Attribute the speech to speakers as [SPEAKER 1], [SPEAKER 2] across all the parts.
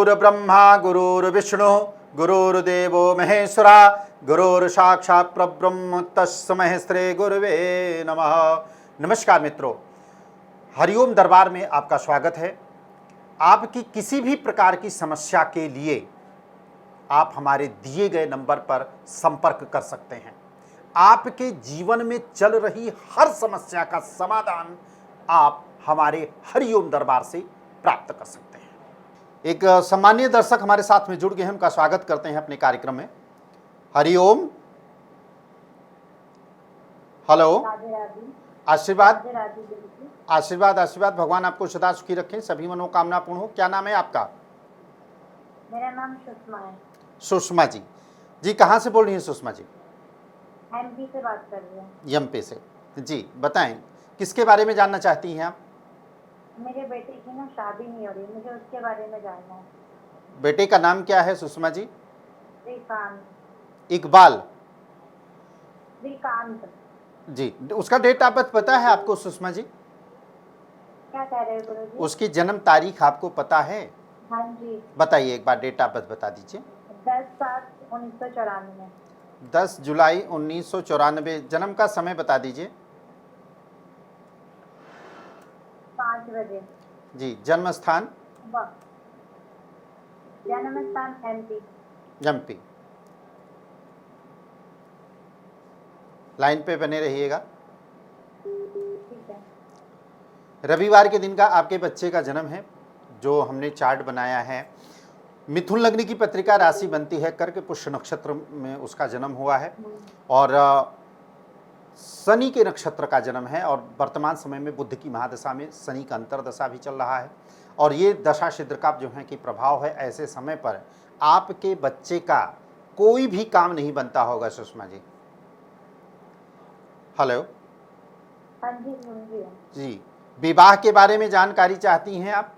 [SPEAKER 1] गुरुर्ब्रह्मा गुरुर्विष्णु गुरुर्देवो महेश्वरा गुरुर्साक्षात् परब्रह्म तस्मै श्री गुरुवे नमः। नमस्कार मित्रों, हरिओम दरबार में आपका स्वागत है। आपकी किसी भी प्रकार की समस्या के लिए आप हमारे दिए गए नंबर पर संपर्क कर सकते हैं। आपके जीवन में चल रही हर समस्या का समाधान आप हमारे हरिओम दरबार से प्राप्त कर सकते हैं। एक सम्मानीय दर्शक हमारे साथ में जुड़ गए हैं, उनका स्वागत करते हैं अपने कार्यक्रम में। हरिओम। हेलो। आशीर्वाद आशीर्वाद आशीर्वाद। भगवान आपको सदा सुखी रखें, सभी मनोकामना पूर्ण हो। क्या नाम है आपका?
[SPEAKER 2] मेरा नाम सुषमा है।
[SPEAKER 1] सुषमा जी। जी कहाँ से बोल रही हैं सुषमा जी?
[SPEAKER 2] एमपी से बात कर रही हूँ।
[SPEAKER 1] एमपी से। जी बताएं, किसके बारे में जानना चाहती हैं आप?
[SPEAKER 2] मेरे बेटे की ना शादी नहीं हो रही, मुझे उसके बारे में जानना है।
[SPEAKER 1] बेटे का नाम क्या है सुषमा जी?
[SPEAKER 2] श्रीकांत।
[SPEAKER 1] इकबाल।
[SPEAKER 2] श्रीकांत
[SPEAKER 1] जी। उसका डेट ऑफ बर्थ पता है आपको सुषमा जी?
[SPEAKER 2] क्या कह रहे हो गुरुजी?
[SPEAKER 1] उसकी जन्म तारीख आपको पता है?
[SPEAKER 2] हाँ जी।
[SPEAKER 1] बताइए, एक बार डेट ऑफ बर्थ बता दीजिए।
[SPEAKER 2] 10/7/1994।
[SPEAKER 1] 10 जुलाई 1994। जन्म का समय बता दीजिए।
[SPEAKER 2] 5 बजे।
[SPEAKER 1] जी। जन्म स्थान?
[SPEAKER 2] जन्म स्थान एमपी।
[SPEAKER 1] एमपी। लाइन पे बने रहिएगा।
[SPEAKER 2] ठीक है।
[SPEAKER 1] रविवार के दिन का आपके बच्चे का जन्म है। जो हमने चार्ट बनाया है, मिथुन लग्न की पत्रिका राशि बनती है, कर्क पुष्य नक्षत्र में उसका जन्म हुआ है और शनि के नक्षत्र का जन्म है और वर्तमान समय में बुध की महादशा में शनि का अंतरदशा भी चल रहा है और ये दशा सिद्ध का जो है कि प्रभाव है। ऐसे समय पर आपके बच्चे का कोई भी काम नहीं बनता होगा सुषमा जी। हेलो।
[SPEAKER 2] हाँ जी सुन रही हूँ।
[SPEAKER 1] जी। विवाह के बारे में जानकारी चाहती हैं आप?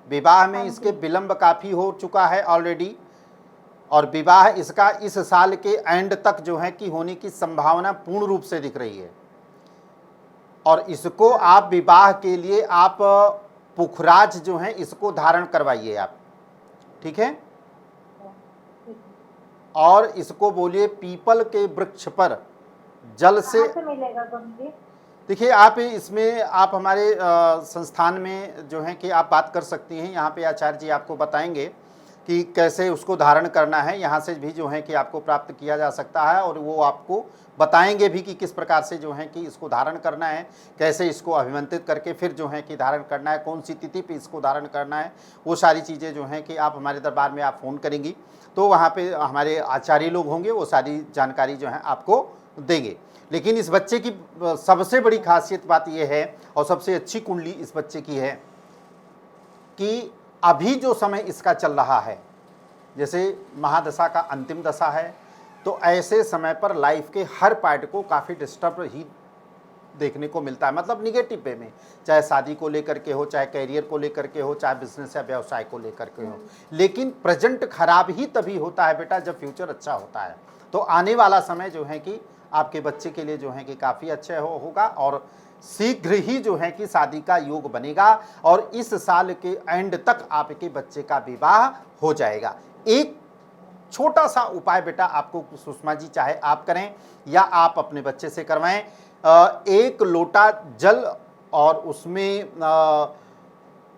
[SPEAKER 1] विवाह में इसके विलंब काफ़ी हो चुका है ऑलरेडी और विवाह इसका इस साल के एंड तक जो है कि होने की संभावना पूर्ण रूप से दिख रही है और इसको आप विवाह के लिए आप पुखराज जो है इसको धारण करवाइए आप, ठीक है? और इसको बोलिए पीपल के वृक्ष पर जल से
[SPEAKER 2] मिलेगा गुरुजी?
[SPEAKER 1] देखिए, आप इसमें आप हमारे संस्थान में जो है कि आप बात कर सकती हैं। यहाँ पे आचार्य जी आपको बताएंगे कि कैसे उसको धारण करना है। यहाँ से भी जो है कि आपको प्राप्त किया जा सकता है और वो आपको बताएंगे भी कि किस प्रकार से जो है कि इसको धारण करना है, कैसे इसको अभिमंत्रित करके फिर जो है कि धारण करना है, कौन सी तिथि पे इसको धारण करना है। वो सारी चीज़ें जो हैं कि आप हमारे दरबार में आप फ़ोन करेंगी तो वहाँ पर हमारे आचार्य लोग होंगे, वो सारी जानकारी जो है आपको देंगे। लेकिन इस बच्चे की सबसे बड़ी खासियत बात यह है और सबसे अच्छी कुंडली इस बच्चे की है कि अभी जो समय इसका चल रहा है, जैसे महादशा का अंतिम दशा है, तो ऐसे समय पर लाइफ के हर पार्ट को काफ़ी डिस्टर्ब ही देखने को मिलता है, मतलब निगेटिव वे में, चाहे शादी को लेकर के हो, चाहे कैरियर को लेकर के हो, चाहे बिजनेस या व्यवसाय को लेकर के हो। लेकिन प्रेजेंट खराब ही तभी होता है बेटा जब फ्यूचर अच्छा होता है। तो आने वाला समय जो है कि आपके बच्चे के लिए जो है कि काफ़ी अच्छा होगा और शीघ्र ही जो है कि शादी का योग बनेगा और इस साल के एंड तक आपके बच्चे का विवाह हो जाएगा। एक छोटा सा उपाय बेटा आपको सुषमा जी, चाहे आप करें या आप अपने बच्चे से करवाएं। 1 लोटा जल और उसमें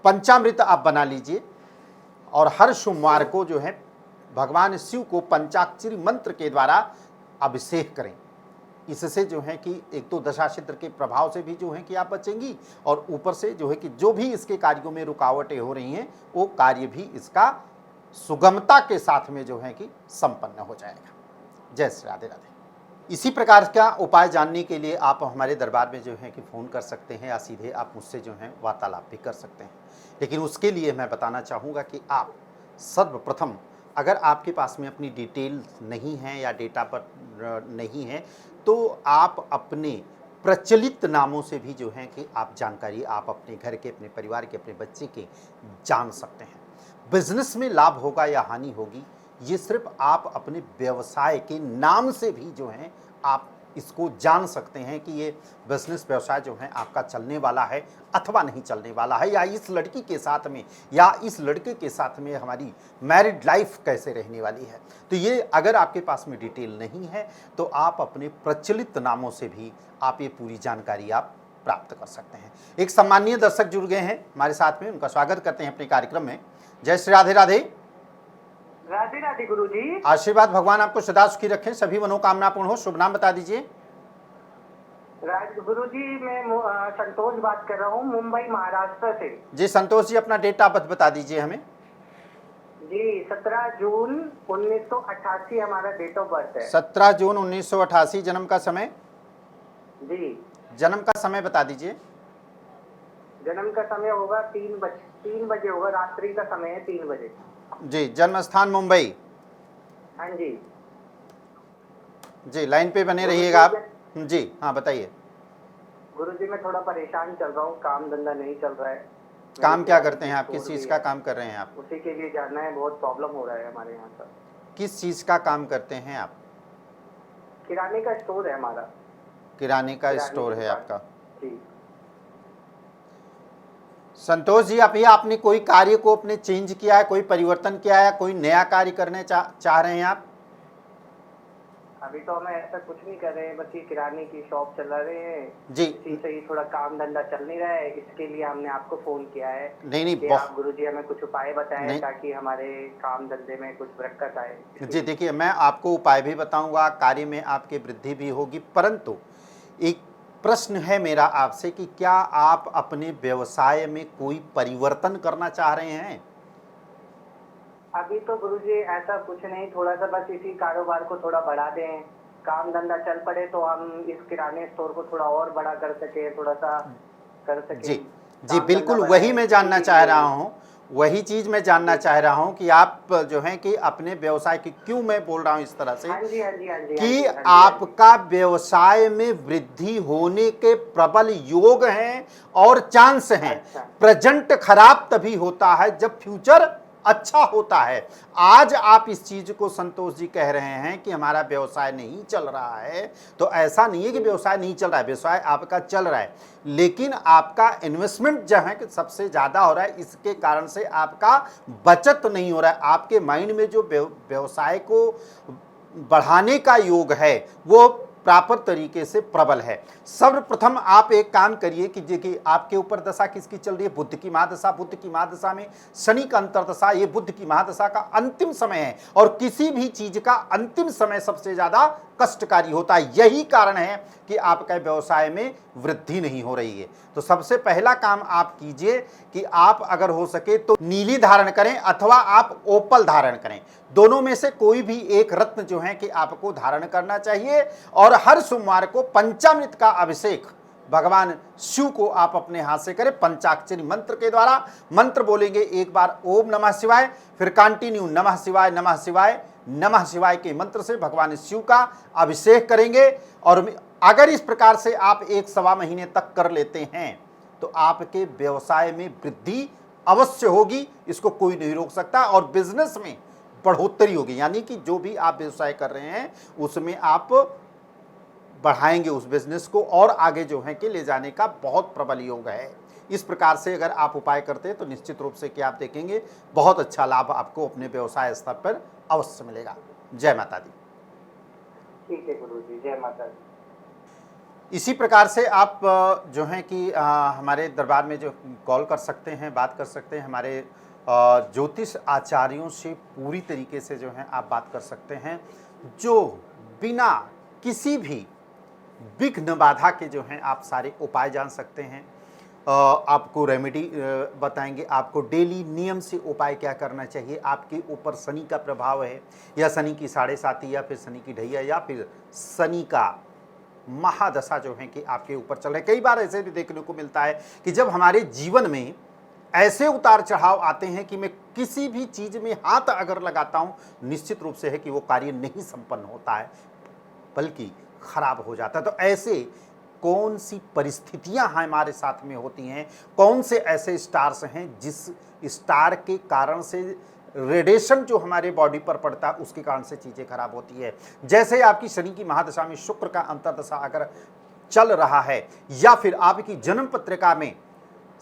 [SPEAKER 1] पंचामृत आप बना लीजिए और हर सोमवार को जो है भगवान शिव को पंचाक्षरी मंत्र के द्वारा अभिषेक करें। इससे जो है कि एक तो दशा सिद्ध के प्रभाव से भी जो है कि आप बचेंगी और ऊपर से जो है कि जो भी इसके कार्यों में रुकावटें हो रही हैं वो कार्य भी इसका सुगमता के साथ में जो है कि संपन्न हो जाएगा। जय श्री राधे राधे। इसी प्रकार का उपाय जानने के लिए आप हमारे दरबार में जो है कि फ़ोन कर सकते हैं या सीधे आप मुझसे जो है वार्तालाप भी कर सकते हैं। लेकिन उसके लिए मैं बताना चाहूँगा कि आप सर्वप्रथम, अगर आपके पास में अपनी डिटेल नहीं है या डेटा पर नहीं है तो आप अपने प्रचलित नामों से भी जो है कि आप जानकारी आप अपने घर के, अपने परिवार के, अपने बच्चे के जान सकते हैं। बिजनेस में लाभ होगा या हानि होगी ये सिर्फ आप अपने व्यवसाय के नाम से भी जो है आप इसको जान सकते हैं कि ये बिजनेस व्यवसाय जो है आपका चलने वाला है अथवा नहीं चलने वाला है, या इस लड़की के साथ में या इस लड़के के साथ में हमारी मैरिड लाइफ कैसे रहने वाली है। तो ये अगर आपके पास में डिटेल नहीं है तो आप अपने प्रचलित नामों से भी आप ये पूरी जानकारी आप प्राप्त कर सकते हैं। एक सम्मानीय दर्शक जुड़ गए हैं हमारे साथ में, उनका स्वागत करते हैं अपने कार्यक्रम में। जय श्री राधे राधे।
[SPEAKER 3] राधे राधे गुरु जी।
[SPEAKER 1] आशीर्वाद भगवान आपको सदा सुखी रखें, सभी मनोकामना पूर्ण हो। शुभ नाम बता दीजिए।
[SPEAKER 3] गुरु जी मैं संतोष बात कर रहा हूँ मुंबई महाराष्ट्र से।
[SPEAKER 1] जी संतोष जी, अपना डेट ऑफ बर्थ बता दीजिए हमें।
[SPEAKER 3] जी 17 जून 1988 हमारा डेट ऑफ बर्थ है।
[SPEAKER 1] 17 जून 1988। जन्म का समय?
[SPEAKER 3] जी
[SPEAKER 1] जन्म का समय बता दीजिए।
[SPEAKER 3] जन्म का समय होगा 3 बजे होगा, रात्रि का समय है 3 बजे।
[SPEAKER 1] जी, जन्म स्थान मुंबई।
[SPEAKER 3] हाँ जी
[SPEAKER 1] जी, लाइन पे बने रहिएगा आप। जी हाँ बताइए।
[SPEAKER 3] गुरु जी मैं थोड़ा परेशान चल रहा हूँ, काम धंधा नहीं चल रहा है।
[SPEAKER 1] काम क्या करते हैं आप? किस चीज़ का काम कर रहे हैं आप?
[SPEAKER 3] उसी के लिए जानना है, बहुत प्रॉब्लम हो रहा है हमारे यहाँ पर।
[SPEAKER 1] किस चीज़ का काम करते हैं आप?
[SPEAKER 3] किराने का स्टोर है हमारा।
[SPEAKER 1] किराने का
[SPEAKER 3] किराने
[SPEAKER 1] स्टोर
[SPEAKER 3] की
[SPEAKER 1] है
[SPEAKER 3] दुकान।
[SPEAKER 1] आपका।
[SPEAKER 3] जी
[SPEAKER 1] संतोष जी, अभी आपने कोई कार्य को अपने चेंज किया है, कोई परिवर्तन किया है, कोई नया कार्य करने चाह रहे हैं आप?
[SPEAKER 3] अभी तो हमें ऐसा कुछ नहीं कर रहे हैं, बस ये किराने की शॉप चला रहे हैं।
[SPEAKER 1] जी
[SPEAKER 3] इसी से ही थोड़ा काम धंधा चल नहीं रहा है, इसके लिए हमने आपको फोन किया है
[SPEAKER 1] नहीं
[SPEAKER 3] कि आप गुरुजी हमें कुछ उपाय बताएं
[SPEAKER 1] नहीं।
[SPEAKER 3] ताकि हमारे काम धंधे में कुछ बरकत आए।
[SPEAKER 1] जी देखिए, मैं आपको उपाय भी बताऊंगा, कार्य में आपकी वृद्धि भी होगी, परंतु एक प्रश्न है मेरा आपसे कि क्या आप अपने व्यवसाय में कोई परिवर्तन करना चाह रहे हैं?
[SPEAKER 3] अभी तो गुरुजी ऐसा कुछ नहीं, थोड़ा सा बस इसी कारोबार को थोड़ा बढ़ा दें, काम धंधा चल पड़े तो हम इस किराने स्टोर को थोड़ा और बड़ा कर सके, थोड़ा सा कर सके।
[SPEAKER 1] जी जी
[SPEAKER 3] काम
[SPEAKER 1] बिल्कुल,
[SPEAKER 3] धंधा
[SPEAKER 1] वही
[SPEAKER 3] बढ़ाए,
[SPEAKER 1] मैं जानना
[SPEAKER 3] इसी
[SPEAKER 1] चाह
[SPEAKER 3] लिए-
[SPEAKER 1] रहा हूँ, वही चीज़ मैं जानना चाह रहा हूँ कि आप जो हैं कि अपने व्यवसाय की, क्यों मैं बोल रहा हूँ इस तरह से
[SPEAKER 3] हाँ जी हाँ जी हाँ जी,
[SPEAKER 1] कि
[SPEAKER 3] हाँ जी,
[SPEAKER 1] आपका व्यवसाय में वृद्धि होने के प्रबल योग हैं और चांस हैं।
[SPEAKER 3] अच्छा।
[SPEAKER 1] प्रेजेंट खराब तभी होता है जब फ्यूचर अच्छा होता है। आज आप इस चीज को संतोष जी कह रहे हैं कि हमारा व्यवसाय नहीं चल रहा है, तो ऐसा नहीं है कि व्यवसाय नहीं चल रहा है, व्यवसाय आपका चल रहा है, लेकिन आपका इन्वेस्टमेंट जो है कि सबसे ज़्यादा हो रहा है, इसके कारण से आपका बचत नहीं हो रहा है। आपके माइंड में जो व्यवसाय को बढ़ाने का योग है वो प्रॉपर तरीके से प्रबल है। सर्वप्रथम आप एक काम करिए कि देखिए आपके ऊपर दशा किसकी चल रही है? बुध की महादशा। बुध की महादशा में शनि का अंतर्दशा, ये बुध की महादशा का अंतिम समय है और किसी भी चीज का अंतिम समय सबसे ज्यादा कष्टकारी होता है। यही कारण है कि आपके व्यवसाय में वृद्धि नहीं हो रही है। तो सबसे पहला काम आप कीजिए कि आप अगर हो सके तो नीली धारण करें अथवा आप ओपल धारण करें, दोनों में से कोई भी एक रत्न जो है कि आपको धारण करना चाहिए। और हर सोमवार को पंचामृत का अभिषेक भगवान शिव को आप अपने हाथ से करें, पंचाक्षरी मंत्र के द्वारा। मंत्र बोलेंगे एक बार ओम नमः शिवाय, फिर कंटिन्यू नमः शिवाय नमः शिवाय नमः शिवाय के मंत्र से भगवान शिव का अभिषेक करेंगे। और अगर इस प्रकार से आप 1-1.25 महीने तक कर लेते हैं तो आपके व्यवसाय में वृद्धि अवश्य होगी, इसको कोई नहीं रोक सकता। और बिजनेस में बढ़ोतरी होगी, यानी कि जो भी आप व्यवसाय कर रहे हैं उसमें आप बढ़ाएंगे उस बिजनेस को और आगे जो है कि ले जाने का बहुत प्रबल योग है। इस प्रकार से अगर आप उपाय करते हैं तो निश्चित रूप से कि आप देखेंगे बहुत अच्छा लाभ आपको अपने व्यवसाय स्तर पर अवश्य मिलेगा। जय माता दी।
[SPEAKER 3] ठीक है गुरुजी, जय माता दी।
[SPEAKER 1] इसी प्रकार से आप जो हैं कि हमारे दरबार में जो कॉल कर सकते हैं, बात कर सकते हैं, हमारे ज्योतिष आचार्यों से पूरी तरीके से जो है आप बात कर सकते हैं, जो बिना किसी भी विघ्न बाधा के जो हैं आप सारे उपाय जान सकते हैं। आपको रेमेडी बताएंगे, आपको डेली नियम से उपाय क्या करना चाहिए। आपके ऊपर शनि का प्रभाव है या शनि की 7.5 या फिर शनि की ढैया या फिर शनि का महादशा जो है कि आपके ऊपर चल रहे। कई बार ऐसे भी देखने को मिलता है कि जब हमारे जीवन में ऐसे उतार चढ़ाव आते हैं कि मैं किसी भी चीज़ में हाथ अगर लगाता हूँ निश्चित रूप से है कि वो कार्य नहीं संपन्न होता है बल्कि खराब हो जाता है। तो ऐसे कौन सी परिस्थितियां हमारे साथ में होती हैं, कौन से ऐसे स्टार्स हैं जिस स्टार के कारण से रेडिएशन जो हमारे बॉडी पर पड़ता है उसके कारण से चीज़ें खराब होती है। जैसे आपकी शनि की महादशा में शुक्र का अंतर्दशा अगर चल रहा है या फिर आपकी जन्म पत्रिका में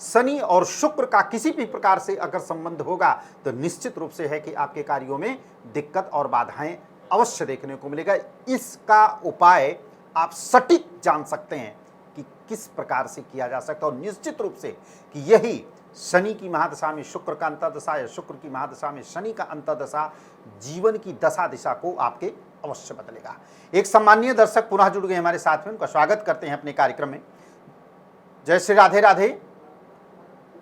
[SPEAKER 1] शनि और शुक्र का किसी भी प्रकार से अगर संबंध होगा तो निश्चित रूप से है कि आपके कार्यों में दिक्कत और बाधाएं अवश्य देखने को मिलेगा। इसका उपाय आप सटीक जान सकते हैं कि किस प्रकार से किया जा सकता है और निश्चित रूप से कि यही शनि की महादशा में शुक्र का अंतर्दशा या शुक्र की महादशा में शनि का अंतर्दशा जीवन की दशा दिशा को आपके अवश्य बदलेगा। एक सम्मानीय दर्शक पुनः जुड़ गए हमारे साथ में, उनका स्वागत करते हैं अपने कार्यक्रम में। जय श्री राधे राधे।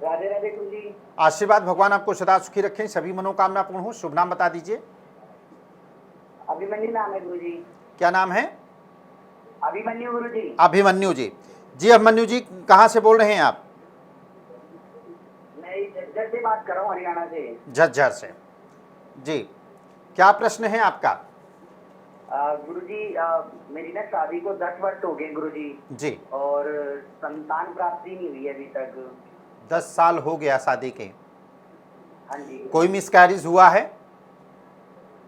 [SPEAKER 3] राधे राधे गुरुजी।
[SPEAKER 1] आशीर्वाद भगवान आपको सदा सुखी रखें, सभी मनोकामना पूर्ण हो। शुभ नाम बता दीजिए।
[SPEAKER 3] अभिमन्यु नाम है गुरुजी।
[SPEAKER 1] क्या नाम है?
[SPEAKER 3] अभिमन्यु गुरुजी।
[SPEAKER 1] अभिमन्यु जी। जी अभिमन्यु जी, कहाँ से बोल रहे हैं आप?
[SPEAKER 3] मैं झज्जर से बात कर रहा हूँ, हरियाणा से।
[SPEAKER 1] झज्जर से। जी, क्या प्रश्न है आपका?
[SPEAKER 3] गुरुजी, मेरी ना शादी को 10 वर्ष हो गए गुरुजी।
[SPEAKER 1] जी।
[SPEAKER 3] और संतान प्राप्ति नहीं हुई अभी तक।
[SPEAKER 1] 10 साल हो गया शादी के।
[SPEAKER 3] हाँ जी।
[SPEAKER 1] कोई मिसकैरेज हुआ है?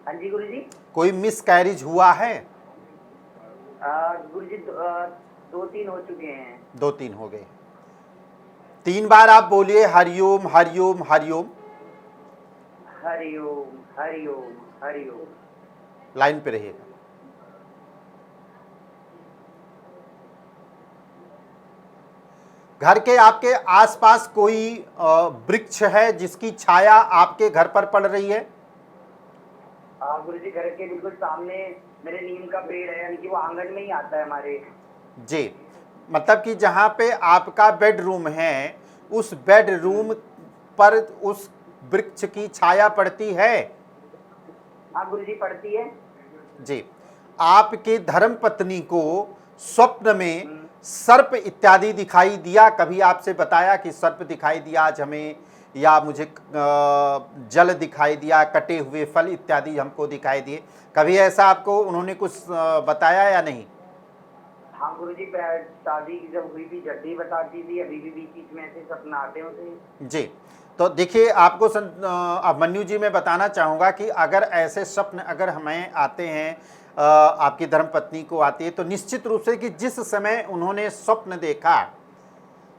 [SPEAKER 3] हाँ जी गुरुजी।
[SPEAKER 1] कोई मिसकैरेज हुआ है?
[SPEAKER 3] गुरुजी 2-3 हो चुके हैं।
[SPEAKER 1] 2-3 हो गए। 3 बार आप बोलिए हरिओम हरिओम हरिओम।
[SPEAKER 3] हरिओम हरिओम हरिओम।
[SPEAKER 1] लाइन पे रहिएगा। घर के आपके आसपास कोई वृक्ष है जिसकी छाया आपके घर पर पड़ रही है?
[SPEAKER 3] गुरुजी घर के बिल्कुल सामने मेरे नीम का पेड़ है, यानी कि वो आंगन में ही आता है हमारे।
[SPEAKER 1] जी, मतलब कि जहाँ पे आपका बेडरूम है उस बेडरूम पर उस वृक्ष की छाया पड़ती है?
[SPEAKER 3] हाँ गुरुजी पड़ती है।
[SPEAKER 1] जी। आपकी धर्म पत्नी को स्वप्न में सर्प इत्यादि दिखाई दिया? कभी आपसे बताया कि सर्प दिखाई दिया आज हमें, या मुझे जल दिखाई दिया, कटे हुए फल इत्यादि हमको दिखाई दिए? कभी ऐसा आपको उन्होंने कुछ बताया या नहीं?
[SPEAKER 3] हाँ गुरुजी, शादी जब हुई थी जब भी बताती थी, अभी भी बीच में ऐसे सपना आते होते।
[SPEAKER 1] जी, तो देखिए आपको अभिमन्यु जी मैं बताना चाहूँगा कि अगर ऐसे स्वप्न अगर हमें आते हैं, आपकी धर्मपत्नी को आती है, तो निश्चित रूप से कि जिस समय उन्होंने स्वप्न देखा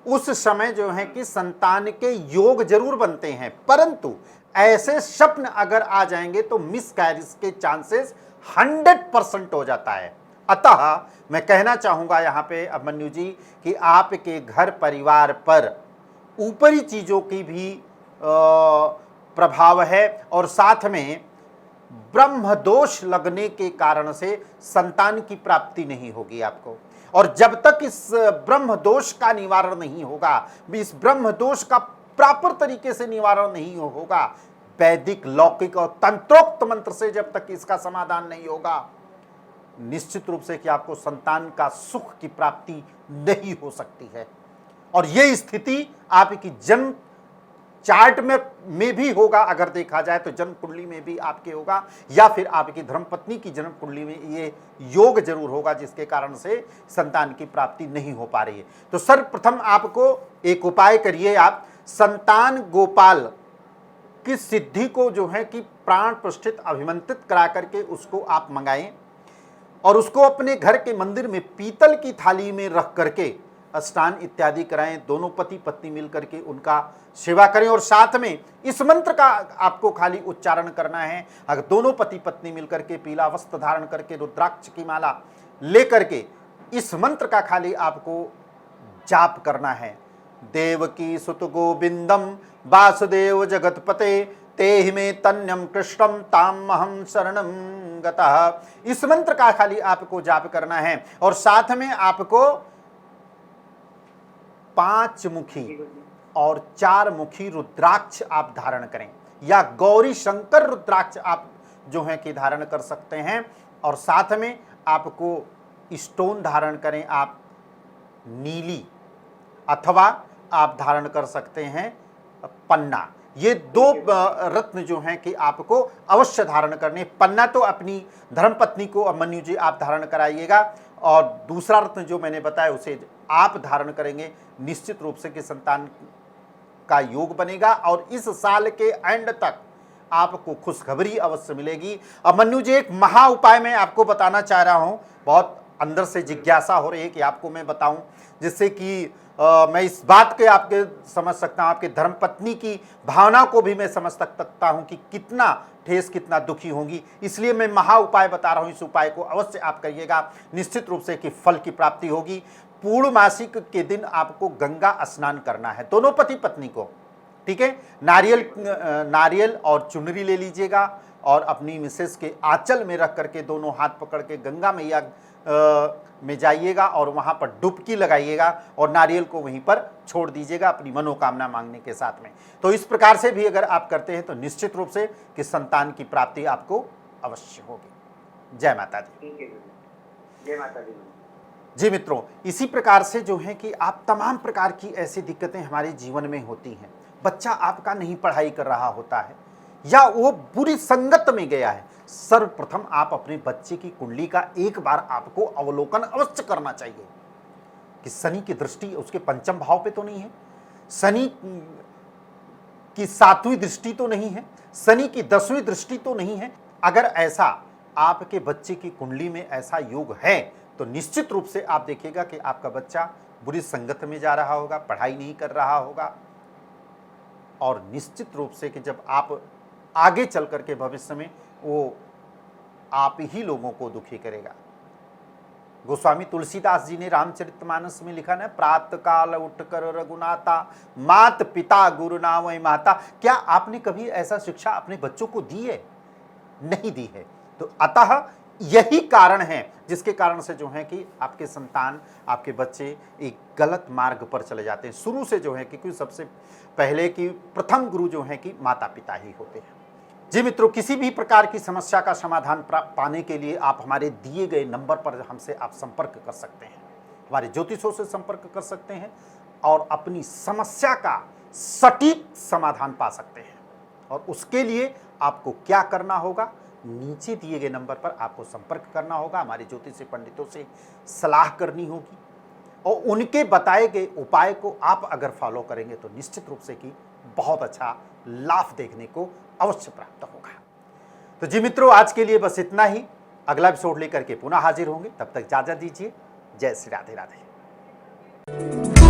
[SPEAKER 1] उस समय जो है कि संतान के योग जरूर बनते हैं, परंतु ऐसे स्वप्न अगर आ जाएंगे तो मिसकैरेज के चांसेस 100% हो जाता है। अतः मैं कहना चाहूँगा यहाँ पे अभिमन्यु जी कि आपके घर परिवार पर ऊपरी चीज़ों की भी प्रभाव है और साथ में ब्रह्म दोष लगने के कारण से संतान की प्राप्ति नहीं होगी आपको। और जब तक इस ब्रह्म दोष का निवारण नहीं होगा, इस ब्रह्म दोष का प्रॉपर तरीके से निवारण नहीं होगा, वैदिक लौकिक और तंत्रोक्त मंत्र से जब तक इसका समाधान नहीं होगा, निश्चित रूप से कि आपको संतान का सुख की प्राप्ति नहीं हो सकती है। और ये स्थिति आपकी जन्म चार्ट में भी होगा, अगर देखा जाए तो जन्म कुंडली में भी आपके होगा, या फिर आपकी धर्मपत्नी की जन्म कुंडली में ये योग जरूर होगा जिसके कारण से संतान की प्राप्ति नहीं हो पा रही है। तो सर्वप्रथम आपको एक उपाय करिए, आप संतान गोपाल की सिद्धि को जो है कि प्राण प्रतिष्ठित अभिमंत्रित करा करके उसको आप मंगाएं और उसको अपने घर के मंदिर में पीतल की थाली में रख करके स्नान इत्यादि कराएं। दोनों पति पत्नी मिल करके उनका सेवा करें और साथ में इस मंत्र का आपको खाली उच्चारण करना है। अगर दोनों पति पत्नी मिल करके पीला वस्त्र धारण करके रुद्राक्ष की माला ले करके इस मंत्र का खाली आपको जाप करना है। देवकी सुत गोविंदम वासुदेव जगतपते तेहि में तन्यम कृष्णम तामहं शरणं गतः। इस मंत्र का खाली आपको जाप करना है और साथ में आपको 5 मुखी और 4 मुखी रुद्राक्ष आप धारण करें, या गौरी शंकर रुद्राक्ष आप जो है कि धारण कर सकते हैं। और साथ में आपको स्टोन धारण करें, आप नीली, अथवा आप धारण कर सकते हैं पन्ना। ये 2 रत्न जो हैं कि आपको अवश्य धारण करने। पन्ना तो अपनी धर्मपत्नी को अभिमन्यु जी आप धारण कराइएगा, और दूसरा रत्न जो मैंने बताया उसे आप धारण करेंगे। निश्चित रूप से कि संतान का योग बनेगा और इस साल के एंड तक आपको खुशखबरी अवश्य मिलेगी। अब मन्नू जी, एक महा उपाय मैं आपको बताना चाह रहा हूं, बहुत अंदर से जिज्ञासा हो रही है कि आपको मैं बताऊं, जिससे कि मैं इस बात के आपके समझ सकता हूं, आपके धर्मपत्नी की भावना को भी मैं समझ सकता हूं कि कितना ठेस, कितना दुखी होंगी। इसलिए मैं महा उपाय बता रहा हूं, इस उपाय को अवश्य आप करिएगा, निश्चित रूप से कि फल की प्राप्ति होगी। पूर्णमासिक के दिन आपको गंगा स्नान करना है, दोनों पति पत्नी को, ठीक है। नारियल और चुनरी ले लीजिएगा और अपनी मिसेस के आंचल में रख करके दोनों हाथ पकड़ के गंगा मैया में जाइएगा और वहां पर डुबकी लगाइएगा और नारियल को वहीं पर छोड़ दीजिएगा अपनी मनोकामना मांगने के साथ में। तो इस प्रकार से भी अगर आप करते हैं तो निश्चित रूप से कि संतान की प्राप्ति आपको अवश्य होगी। जय माता दी।
[SPEAKER 3] ठीक है, जय माता दी।
[SPEAKER 1] जी मित्रों, इसी प्रकार से जो है कि आप तमाम प्रकार की ऐसी दिक्कतें हमारे जीवन में होती हैं। बच्चा आपका नहीं पढ़ाई कर रहा होता है या वो बुरी संगत में गया है, सर्वप्रथम आप अपने बच्चे की कुंडली का एक बार आपको अवलोकन अवश्य करना चाहिए कि शनि की दृष्टि उसके पंचम भाव पे तो नहीं है, शनि की 7वीं दृष्टि तो नहीं है, शनि की 10वीं दृष्टि तो नहीं है। अगर ऐसा आपके बच्चे की कुंडली में ऐसा योग है तो निश्चित रूप से आप देखिएगा कि आपका बच्चा बुरी संगत में जा रहा होगा, पढ़ाई नहीं कर रहा होगा, और निश्चित रूप से कि जब आप आगे चल करके भविष्य में वो आप ही लोगों को दुखी करेगा। गोस्वामी तुलसीदास जी ने रामचरितमानस में लिखा ना, प्रातः काल उठकर रघुनाथा, मात पिता गुरु नावै माता। क्या आपने कभी ऐसा शिक्षा अपने बच्चों को दी है? नहीं दी है। तो अतः यही कारण है जिसके कारण से जो है कि आपके संतान, आपके बच्चे एक गलत मार्ग पर चले जाते हैं। शुरू से जो है कि सबसे पहले की प्रथम गुरु जो है कि माता पिता ही होते हैं। जी मित्रों, किसी भी प्रकार की समस्या का समाधान पाने के लिए आप हमारे दिए गए नंबर पर हमसे आप संपर्क कर सकते हैं, हमारे ज्योतिषों से संपर्क कर सकते हैं और अपनी समस्या का सटीक समाधान पा सकते हैं। और उसके लिए आपको क्या करना होगा, नीचे दिए गए नंबर पर आपको संपर्क करना होगा, हमारे ज्योतिषी पंडितों से सलाह करनी होगी और उनके बताए गए उपाय को आप अगर फॉलो करेंगे तो निश्चित रूप से कि बहुत अच्छा लाभ देखने को अवश्य प्राप्त होगा। तो जी मित्रों, आज के लिए बस इतना ही। अगला एपिसोड लेकर के पुनः हाजिर होंगे, तब तक इजाजत दीजिए। जय श्री राधे राधे।